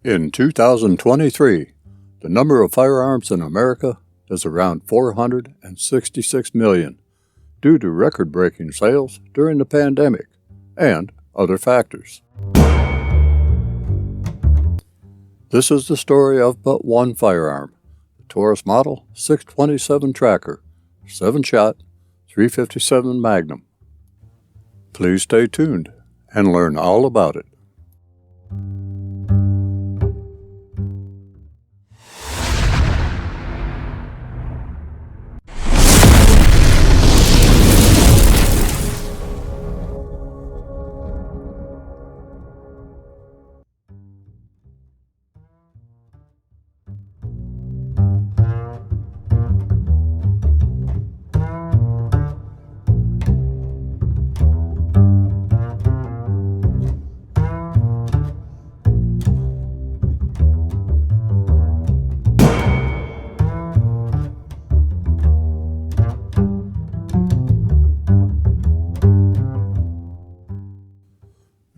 In 2023, the number of firearms in America is around 466 million due to record-breaking sales during the pandemic and other factors. This is the story of but one firearm, the Taurus Model 627 Tracker, 7-shot, 357 Magnum. Please stay tuned and learn all about it.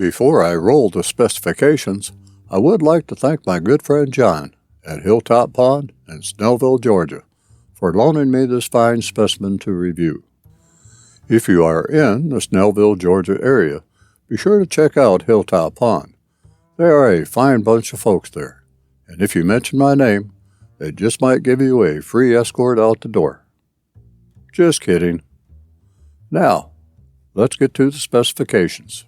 Before I roll the specifications, I would like to thank my good friend John at Hilltop Pond in Snellville, Georgia, for loaning me this fine specimen to review. If you are in the Snellville, Georgia area, be sure to check out Hilltop Pond. They are a fine bunch of folks there, and if you mention my name, they just might give you a free escort out the door. Just kidding. Now, let's get to the specifications.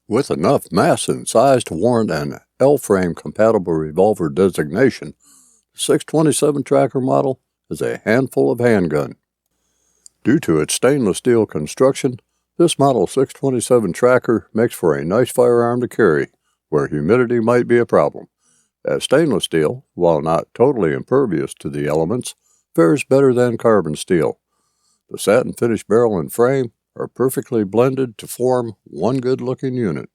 With enough mass and size to warrant an L-frame compatible revolver designation, the 627 Tracker model is a handful of handgun. Due to its stainless steel construction, this Model 627 Tracker makes for a nice firearm to carry where humidity might be a problem, as stainless steel, while not totally impervious to the elements, fares better than carbon steel. The satin finish barrel and frame are perfectly blended to form one good-looking unit.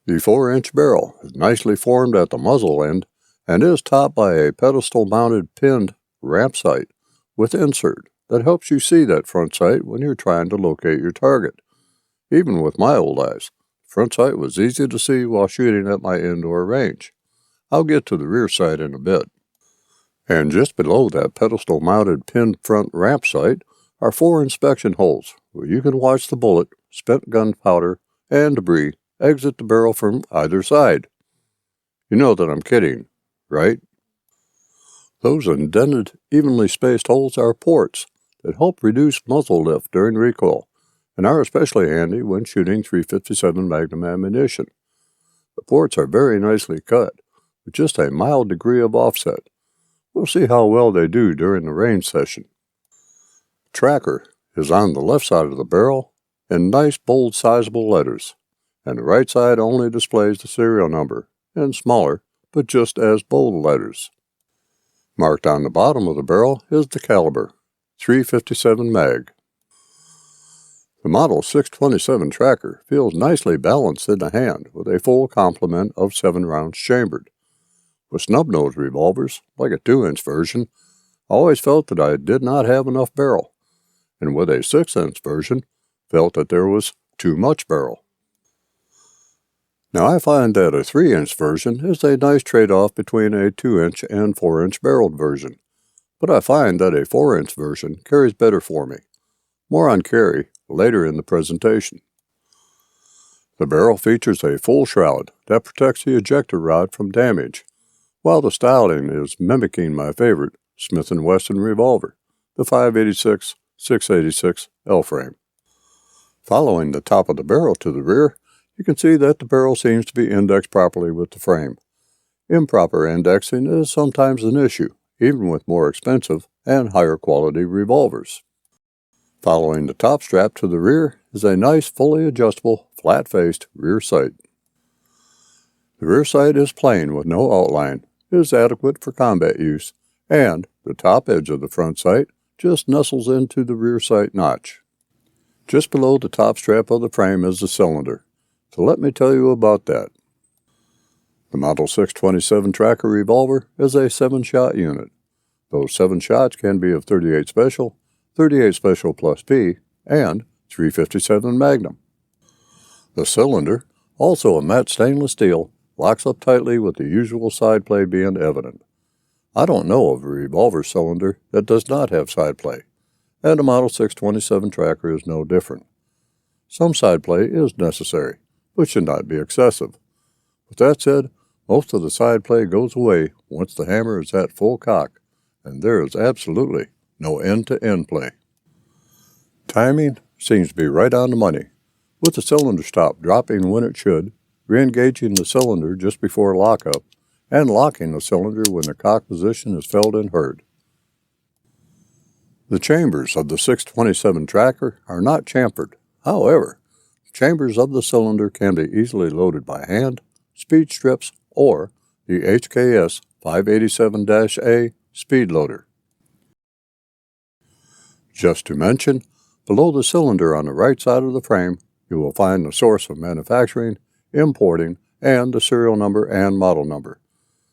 The 4-inch barrel is nicely formed at the muzzle end and is topped by a pedestal-mounted pinned ramp sight with insert that helps you see that front sight when you're trying to locate your target. Even with my old eyes, front sight was easy to see while shooting at my indoor range. I'll get to the rear sight in a bit. And just below that pedestal-mounted pinned front ramp sight are 4 inspection holes where you can watch the bullet, spent gunpowder, and debris exit the barrel from either side. You know that I'm kidding, right? Those indented, evenly spaced holes are ports that help reduce muzzle lift during recoil and are especially handy when shooting .357 Magnum ammunition. The ports are very nicely cut with just a mild degree of offset. We'll see how well they do during the range session. Tracker is on the left side of the barrel in nice, bold, sizable letters, and the right side only displays the serial number in smaller, but just as bold letters. Marked on the bottom of the barrel is the caliber, .357 Mag. The Model 627 Tracker feels nicely balanced in the hand with a full complement of 7 rounds chambered. With snub-nose revolvers, like a 2-inch version, I always felt that I did not have enough barrel, and with a 6-inch version, felt that there was too much barrel. Now I find that a 3-inch version is a nice trade-off between a 2-inch and 4-inch barreled version, but I find that a 4-inch version carries better for me. More on carry later in the presentation. The barrel features a full shroud that protects the ejector rod from damage, while the styling is mimicking my favorite Smith & Wesson revolver, the 5.86/6.86 L-frame. Following the top of the barrel to the rear, you can see that the barrel seems to be indexed properly with the frame. Improper indexing is sometimes an issue, even with more expensive and higher quality revolvers. Following the top strap to the rear is a nice fully adjustable, flat-faced rear sight. The rear sight is plain with no outline. It is adequate for combat use, and the top edge of the front sight just nestles into the rear sight notch. Just below the top strap of the frame is the cylinder, so let me tell you about that. The Model 627 Tracker revolver is a 7-shot unit. Those 7 shots can be of 38 Special, 38 Special plus P, and 357 Magnum. The cylinder, also a matte stainless steel, locks up tightly with the usual side play being evident. I don't know of a revolver cylinder that does not have side play, and a Model 627 Tracker is no different. Some side play is necessary, but should not be excessive. With that said, most of the side play goes away once the hammer is at full cock, and there is absolutely no end-to-end play. Timing seems to be right on the money, with the cylinder stop dropping when it should, re-engaging the cylinder just before lockup, and locking the cylinder when the cock position is felt and heard. The chambers of the 627 Tracker are not chamfered. However, chambers of the cylinder can be easily loaded by hand, speed strips, or the HKS 587-A speed loader. Just to mention, below the cylinder on the right side of the frame, you will find the source of manufacturing, importing, and the serial number and model number.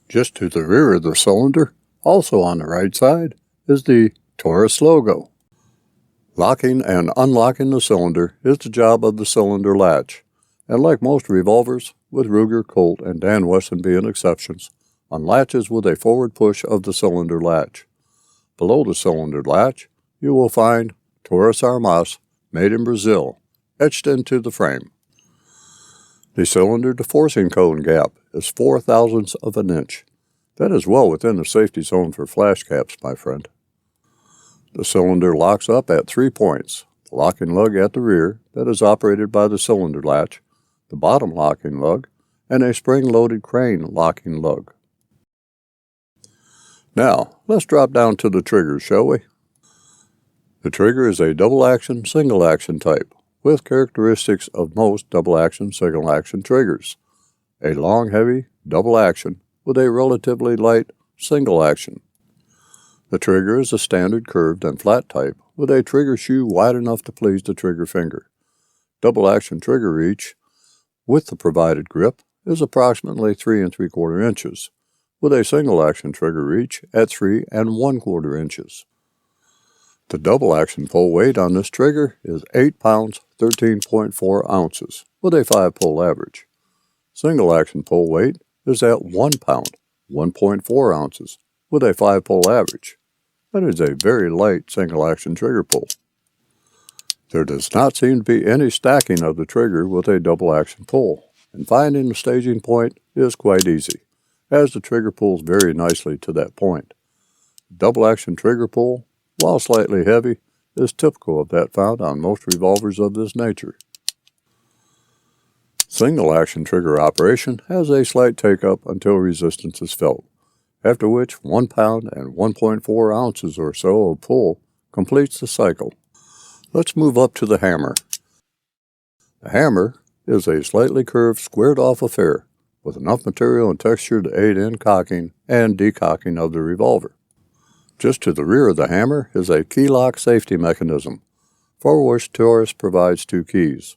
Just to the rear of the cylinder, also on the right side, is the Taurus logo. Locking and unlocking the cylinder is the job of the cylinder latch, and like most revolvers, with Ruger, Colt, and Dan Wesson being exceptions, unlatches with a forward push of the cylinder latch. Below the cylinder latch, you will find Taurus Armas, made in Brazil, etched into the frame. The cylinder to forcing cone gap is 0.04 of an inch. That is well within the safety zone for flash caps, my friend. The cylinder locks up at 3 points: the locking lug at the rear that is operated by the cylinder latch, the bottom locking lug, and a spring-loaded crane locking lug. Now, let's drop down to the trigger, shall we? The trigger is a double-action, single-action type, with characteristics of most double-action, single-action triggers. A long, heavy double-action with a relatively light single-action. The trigger is a standard curved and flat type with a trigger shoe wide enough to please the trigger finger. Double-action trigger reach with the provided grip is approximately 3 3/4 inches, with a single-action trigger reach at 3 1/4 inches. The double-action pull weight on this trigger is 8 pounds 13.4 ounces, with a 5-pull average. Single-action pull weight is at 1 pound 1.4 ounces, with a 5-pull average. That is a very light single-action trigger pull. There does not seem to be any stacking of the trigger with a double-action pull, and finding the staging point is quite easy, as the trigger pulls very nicely to that point. Double-action trigger pull, while slightly heavy, is typical of that found on most revolvers of this nature. Single-action trigger operation has a slight take-up until resistance is felt, after which 1 pound and 1.4 ounces or so of pull completes the cycle. Let's move up to the hammer. The hammer is a slightly curved, squared-off affair with enough material and texture to aid in cocking and decocking of the revolver. Just to the rear of the hammer is a key lock safety mechanism, for which Taurus provides 2 keys.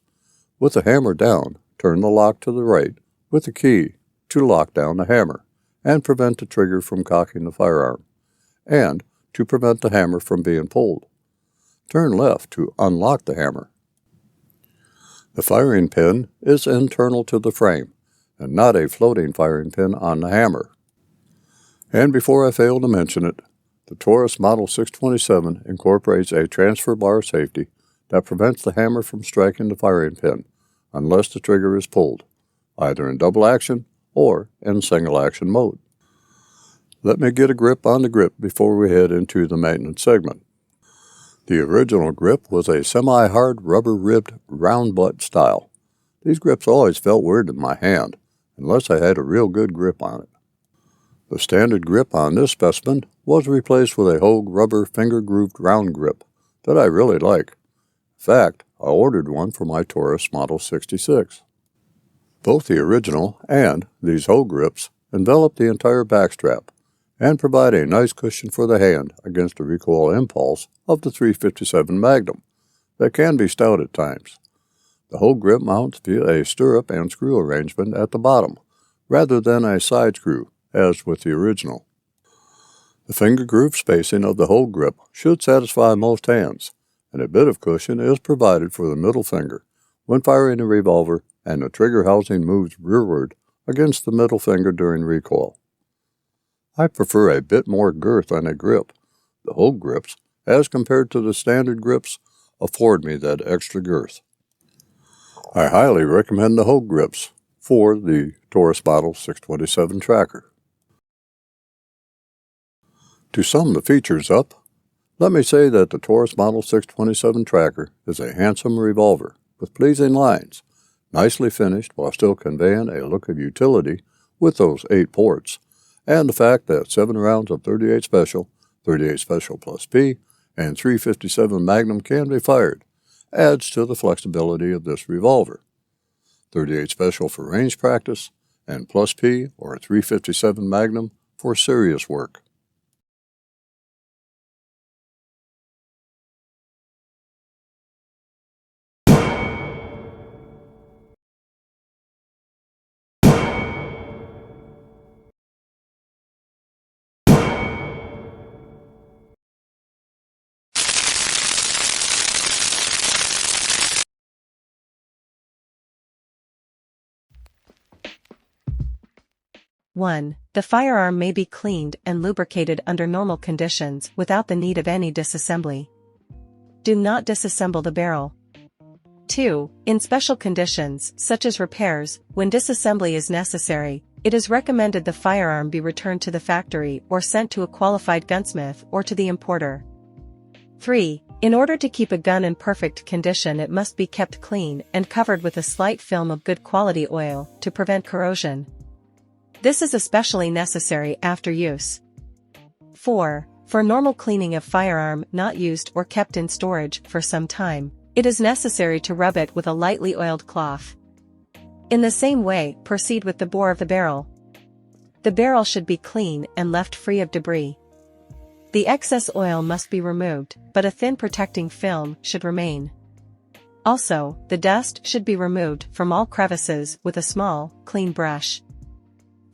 With the hammer down, turn the lock to the right with the key to lock down the hammer and prevent the trigger from cocking the firearm, and to prevent the hammer from being pulled. Turn left to unlock the hammer. The firing pin is internal to the frame, and not a floating firing pin on the hammer. And before I fail to mention it, the Taurus Model 627 incorporates a transfer bar safety that prevents the hammer from striking the firing pin unless the trigger is pulled, either in double action or in single action mode. Let me get a grip on the grip before we head into the maintenance segment. The original grip was a semi-hard rubber-ribbed round butt style. These grips always felt weird in my hand, unless I had a real good grip on it. The standard grip on this specimen was replaced with a Hogue rubber finger-grooved round grip that I really like. In fact, I ordered one for my Taurus Model 66. Both the original and these Hogue grips envelop the entire backstrap and provide a nice cushion for the hand against the recoil impulse of the .357 Magnum that can be stout at times. The Hogue grip mounts via a stirrup and screw arrangement at the bottom, rather than a side screw, as with the original. The finger groove spacing of the Hogue grip should satisfy most hands, and a bit of cushion is provided for the middle finger when firing a revolver, and the trigger housing moves rearward against the middle finger during recoil. I prefer a bit more girth on a grip. The Hogue grips, as compared to the standard grips, afford me that extra girth. I highly recommend the Hogue grips for the Taurus Model 627 tracker. To sum the features up, let me say that the Taurus Model 627 tracker is a handsome revolver with pleasing lines, nicely finished while still conveying a look of utility with those 8 ports, and the fact that 7 rounds of 38 Special plus P, and .357 Magnum can be fired adds to the flexibility of this revolver. 38 Special for range practice, and plus P or .357 Magnum for serious work. One, the firearm may be cleaned and lubricated under normal conditions without the need of any disassembly. Do not disassemble the barrel. 2. In special conditions, such as repairs, when disassembly is necessary, it is recommended the firearm be returned to the factory or sent to a qualified gunsmith or to the importer. 3. In order to keep a gun in perfect condition, it must be kept clean and covered with a slight film of good quality oil to prevent corrosion. This is especially necessary after use. 4. For normal cleaning of firearm not used or kept in storage for some time, it is necessary to rub it with a lightly oiled cloth. In the same way, proceed with the bore of the barrel. The barrel should be clean and left free of debris. The excess oil must be removed, but a thin protecting film should remain. Also, the dust should be removed from all crevices with a small, clean brush.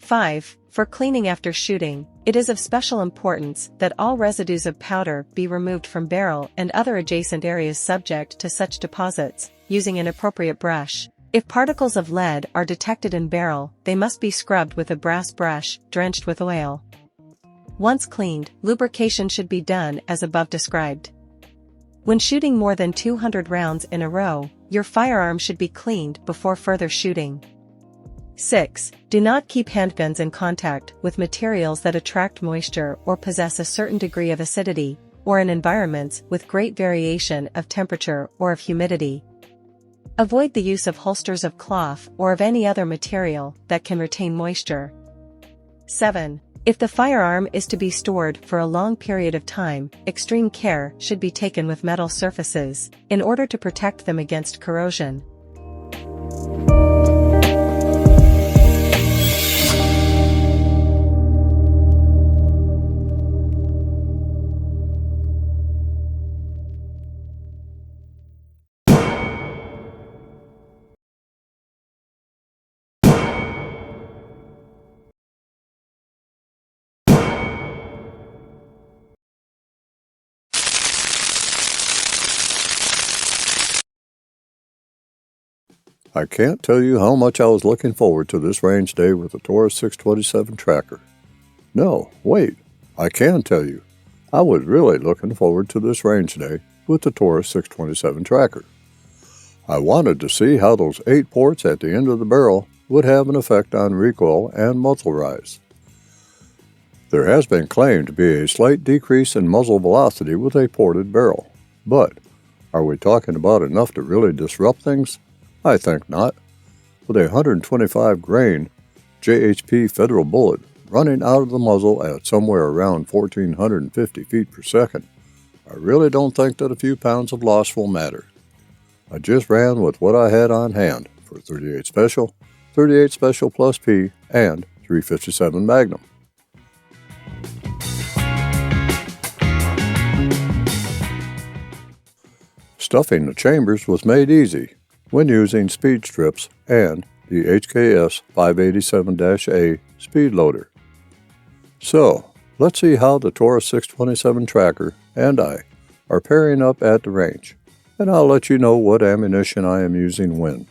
5. For cleaning after shooting, it is of special importance that all residues of powder be removed from barrel and other adjacent areas subject to such deposits, using an appropriate brush. If particles of lead are detected in barrel, they must be scrubbed with a brass brush, drenched with oil. Once cleaned, lubrication should be done as above described. When shooting more than 200 rounds in a row, your firearm should be cleaned before further shooting. 6. Do not keep handguns in contact with materials that attract moisture or possess a certain degree of acidity, or in environments with great variation of temperature or of humidity. Avoid the use of holsters of cloth or of any other material that can retain moisture. 7. If the firearm is to be stored for a long period of time, extreme care should be taken with metal surfaces, in order to protect them against corrosion. I can't tell you how much I was looking forward to this range day with the Taurus 627 tracker. No, wait, I can tell you. I was really looking forward to this range day with the Taurus 627 tracker. I wanted to see how those 8 ports at the end of the barrel would have an effect on recoil and muzzle rise. There has been claimed to be a slight decrease in muzzle velocity with a ported barrel, but are we talking about enough to really disrupt things? I think not. With a 125 grain JHP Federal bullet running out of the muzzle at somewhere around 1,450 feet per second, I really don't think that a few pounds of loss will matter. I just ran with what I had on hand for 38 Special Plus P, and 357 Magnum. Stuffing the chambers was made easy when using speed strips and the HKS 587-A speed loader. So, let's see how the Taurus 627 tracker and I are pairing up at the range, and I'll let you know what ammunition I am using when.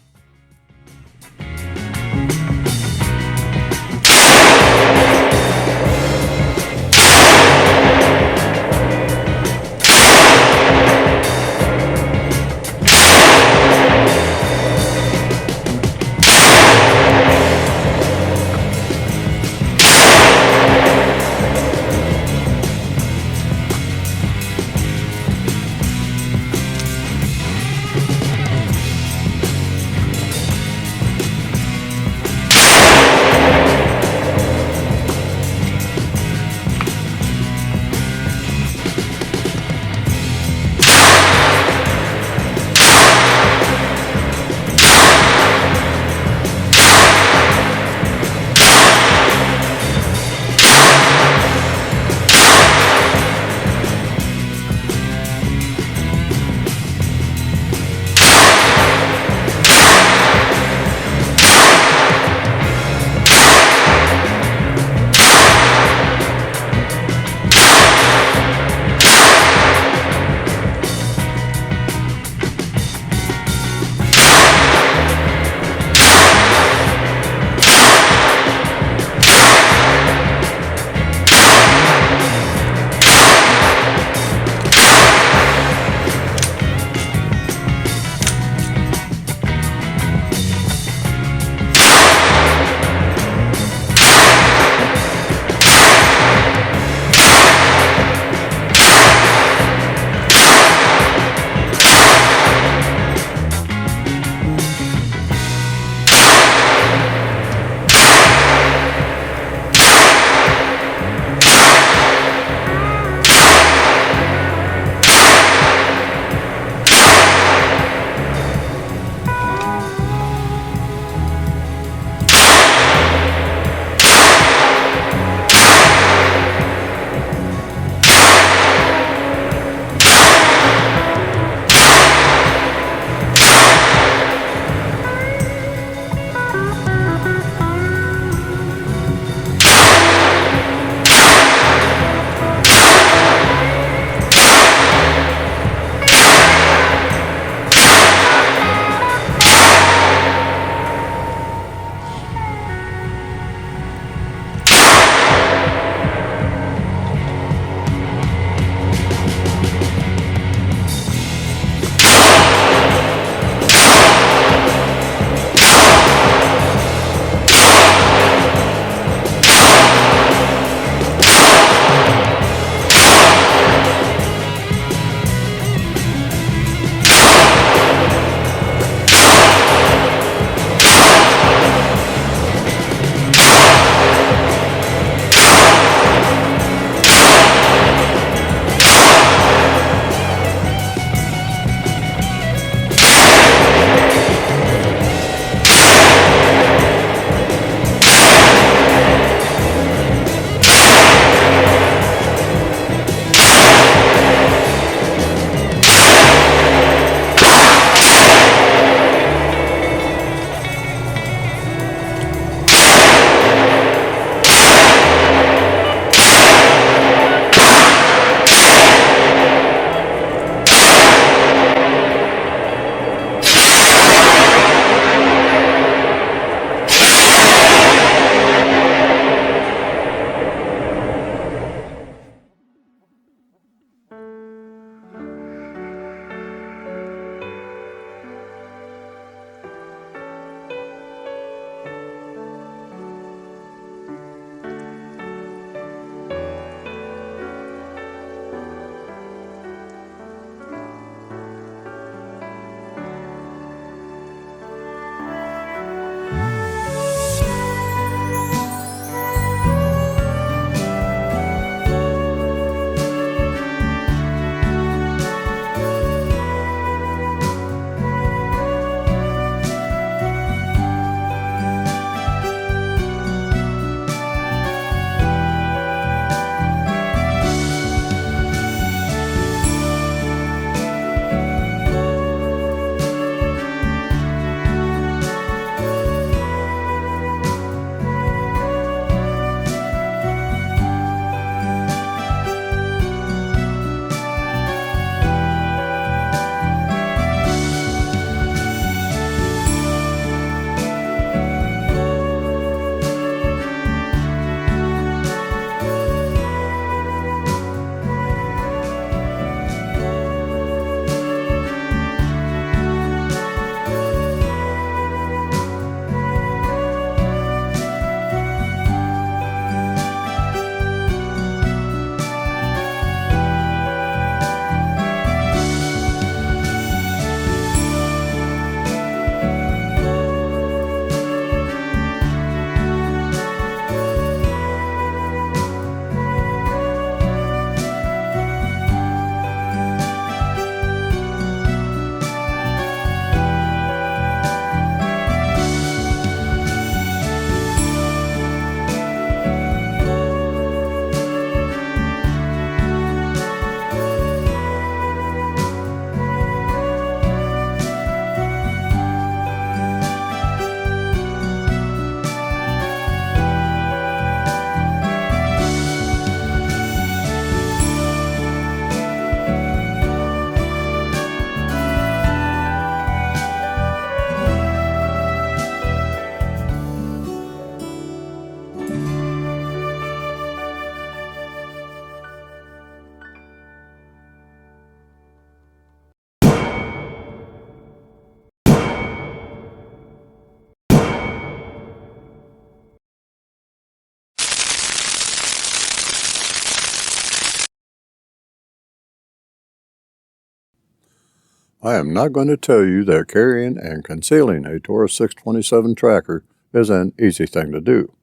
I am not going to tell you that carrying and concealing a Taurus 627 tracker is an easy thing to do.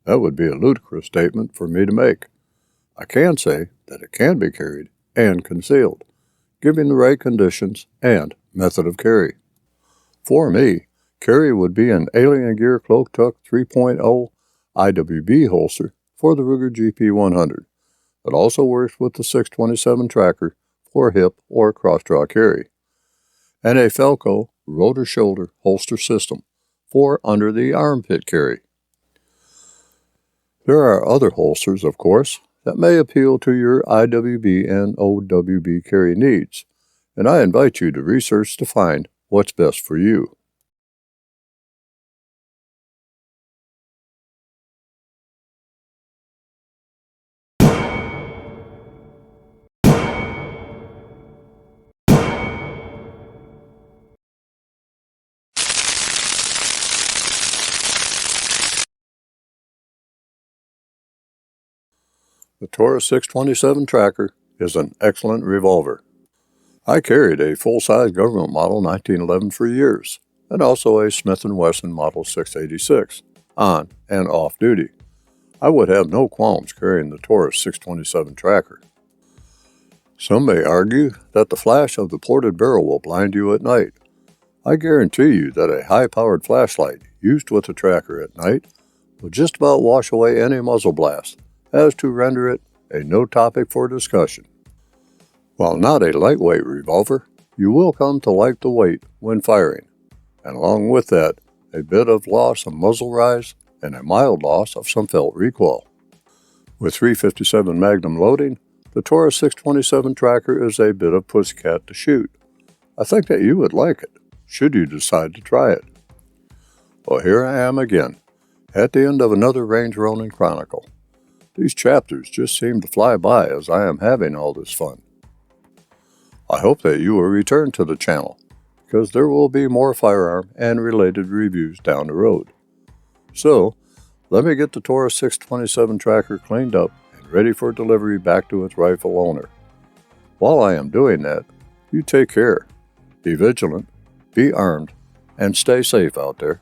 That would be a ludicrous statement for me to make. I can say that it can be carried and concealed, given the right conditions and method of carry. For me, carry would be an Alien Gear Cloak Tuck 3.0 IWB holster for the Ruger GP100. It also works with the 627 tracker for hip or cross-draw carry, and a Felco rotor shoulder holster system for under the armpit carry. There are other holsters, of course, that may appeal to your IWB and OWB carry needs, and I invite you to research to find what's best for you. The Taurus 627 tracker is an excellent revolver. I carried a full-size government model 1911 for years, and also a Smith & Wesson Model 686, on and off duty. I would have no qualms carrying the Taurus 627 tracker. Some may argue that the flash of the ported barrel will blind you at night. I guarantee you that a high-powered flashlight used with the tracker at night will just about wash away any muzzle blast, as to render it a no topic for discussion. While not a lightweight revolver, you will come to like the weight when firing, and along with that, a bit of loss of muzzle rise and a mild loss of some felt recoil. With 357 Magnum loading, the Taurus 627 tracker is a bit of pussycat to shoot. I think that you would like it, should you decide to try it. Well, here I am again, at the end of another Range Ronin Chronicle. These chapters just seem to fly by as I am having all this fun. I hope that you will return to the channel, because there will be more firearm and related reviews down the road. So, let me get the Taurus 627 tracker cleaned up and ready for delivery back to its rightful owner. While I am doing that, you take care, be vigilant, be armed, and stay safe out there.